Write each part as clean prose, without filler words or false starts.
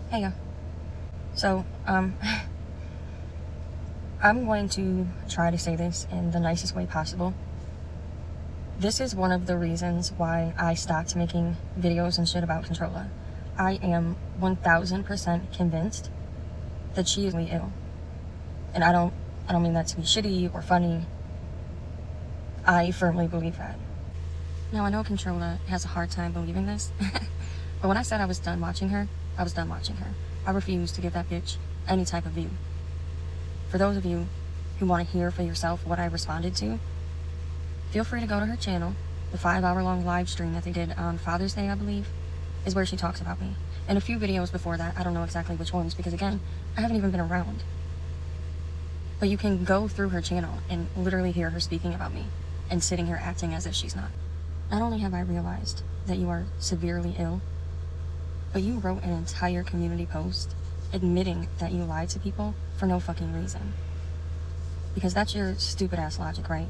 Hey, so, I'm going to try to say this in the nicest way possible. This is one of the reasons why I stopped making videos and shit about Controlla. I am 1000% convinced that she is really ill. And I don't mean that to be shitty or funny. I firmly believe that. Now, I know Controlla has a hard time believing this, but when I said I was done watching her, I was done watching her. I refuse to give that bitch any type of view. For those of you who want to hear for yourself what I responded to, feel free to go to her channel. The 5-hour-long live stream that they did on Father's Day, I believe, is where she talks about me. And a few videos before that, I don't know exactly which ones, because again, I haven't even been around. But you can go through her channel and literally hear her speaking about me and sitting here acting as if she's not. Not only have I realized that you are severely ill, but you wrote an entire community post admitting that you lied to people for no fucking reason. Because that's your stupid ass logic, right?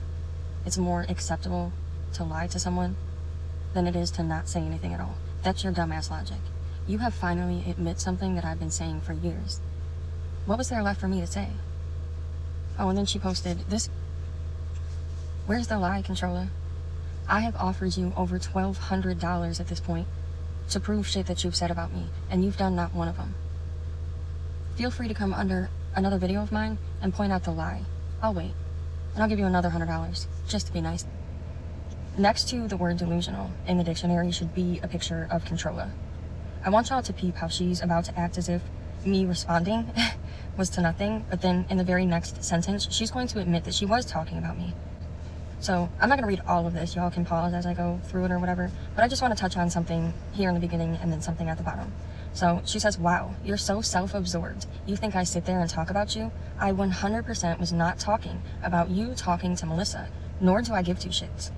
It's more acceptable to lie to someone than it is to not say anything at all. That's your dumbass logic. You have finally admit something that I've been saying for years. What was there left for me to say? Oh, and then she posted this. Where's the lie, Controlla? I have offered you over $1,200 at this point to prove shit that you've said about me, and you've done not one of them. Feel free to come under another video of mine and point out the lie. I'll wait, and I'll give you another $100, just to be nice. Next to the word delusional in the dictionary should be a picture of Controlla. I want y'all to peep how she's about to act as if me responding was to nothing, but then in the very next sentence, she's going to admit that she was talking about me. So I'm not going to read all of this. Y'all can pause as I go through it or whatever, but I just want to touch on something here in the beginning and then something at the bottom. So she says, wow, you're so self-absorbed. You think I sit there and talk about you? I 100% was not talking about you talking to Melissa, nor do I give two shits.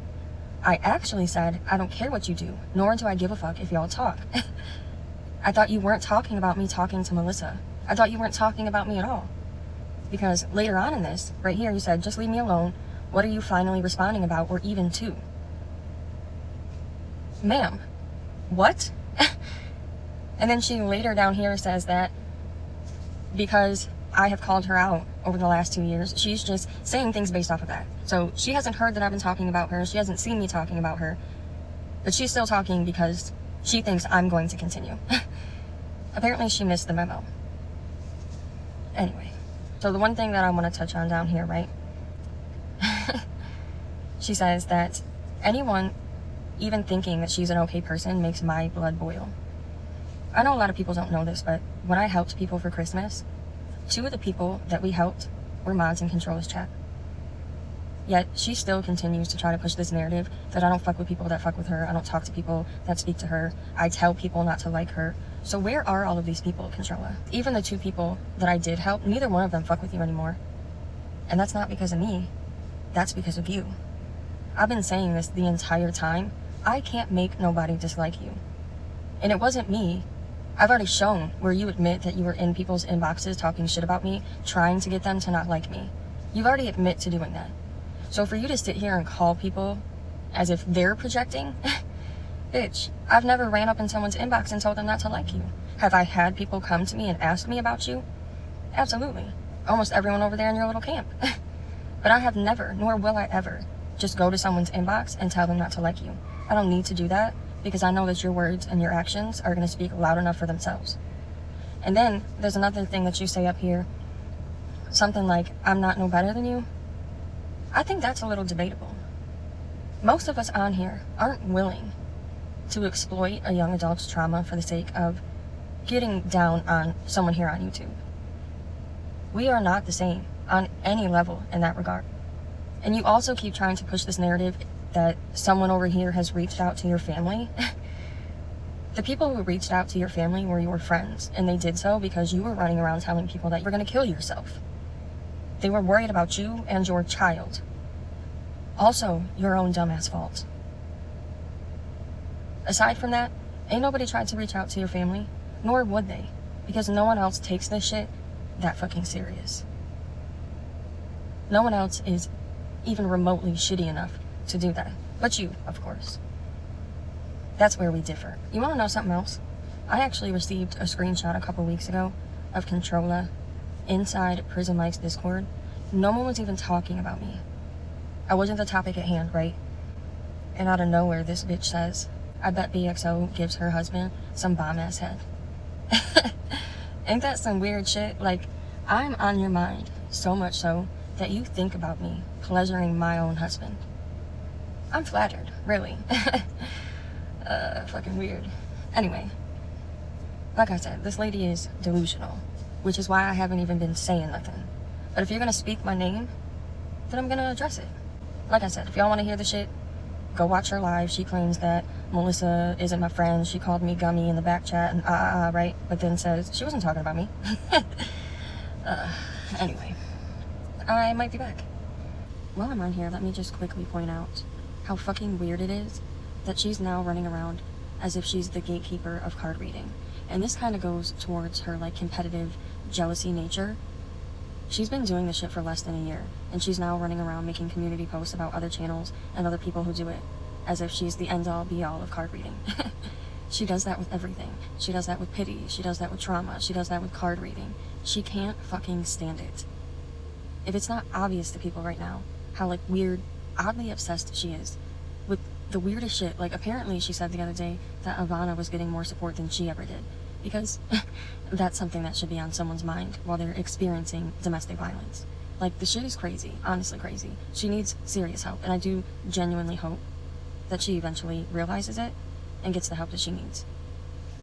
I actually said, I don't care what you do, nor do I give a fuck if y'all talk. I thought you weren't talking about me talking to Melissa. I thought you weren't talking about me at all. Because later on in this, right here, you said, just leave me alone. What are you finally responding about, or even to? Ma'am, what? And then she later down here says that because I have called her out over the last 2 years, she's just saying things based off of that. So she hasn't heard that I've been talking about her. She hasn't seen me talking about her. But she's still talking because she thinks I'm going to continue. Apparently she missed the memo. Anyway, so the one thing that I want to touch on down here, right? She says that anyone even thinking that she's an okay person makes my blood boil. I know a lot of people don't know this, but when I helped people for Christmas, 2 of the people that we helped were mods in Controlla's chat. Yet she still continues to try to push this narrative that I don't fuck with people that fuck with her. I don't talk to people that speak to her. I tell people not to like her. So where are all of these people, Controlla? Even the 2 people that I did help, neither one of them fuck with you anymore. And that's not because of me. That's because of you. I've been saying this the entire time. I can't make nobody dislike you. And it wasn't me. I've already shown where you admit that you were in people's inboxes talking shit about me, trying to get them to not like me. You've already admit to doing that. So for you to sit here and call people as if they're projecting, bitch, I've never ran up in someone's inbox and told them not to like you. Have I had people come to me and ask me about you? Absolutely. Almost everyone over there in your little camp. But I have never, nor will I ever, just go to someone's inbox and tell them not to like you. I don't need to do that because I know that your words and your actions are going to speak loud enough for themselves. And then there's another thing that you say up here, something like, I'm not no better than you. I think that's a little debatable. Most of us on here aren't willing to exploit a young adult's trauma for the sake of getting down on someone here on YouTube. We are not the same on any level in that regard. And you also keep trying to push this narrative that someone over here has reached out to your family. The people who reached out to your family were your friends, and they did so because you were running around telling people that you were going to kill yourself. They were worried about you and your child. Also, your own dumbass fault. Aside from that, ain't nobody tried to reach out to your family, nor would they, because no one else takes this shit that fucking serious. No one else is even remotely shitty enough to do that. But you, of course. That's where we differ. You want to know something else? I actually received a screenshot a couple weeks ago of Controlla inside Prison Mike's Discord. No one was even talking about me. I wasn't the topic at hand, right? And out of nowhere, this bitch says, I bet BXO gives her husband some bomb-ass head. Ain't that some weird shit? Like, I'm on your mind, so much so that you think about me pleasuring my own husband. I'm flattered, really. Fucking weird. Anyway, like I said, this lady is delusional, which is why I haven't even been saying nothing. But if you're gonna speak my name, then I'm gonna address it. Like I said, if y'all wanna hear the shit, go watch her live. She claims that Melissa isn't my friend. She called me gummy in the back chat and right? But then says she wasn't talking about me. Anyway, I might be back. While I'm on here, let me just quickly point out how fucking weird it is that she's now running around as if she's the gatekeeper of card reading. And this kind of goes towards her, like, competitive jealousy nature. She's been doing this shit for less than a year, and she's now running around making community posts about other channels and other people who do it, as if she's the end-all be-all of card reading. She does that with everything. She does that with pity. She does that with trauma. She does that with card reading. She can't fucking stand it. If it's not obvious to people right now how, like, weird, oddly obsessed she is with the weirdest shit. Like, apparently she said the other day that Ivana was getting more support than she ever did, because that's something that should be on someone's mind while they're experiencing domestic violence. Like, the shit is crazy, honestly crazy. She needs serious help, and I do genuinely hope that she eventually realizes it and gets the help that she needs.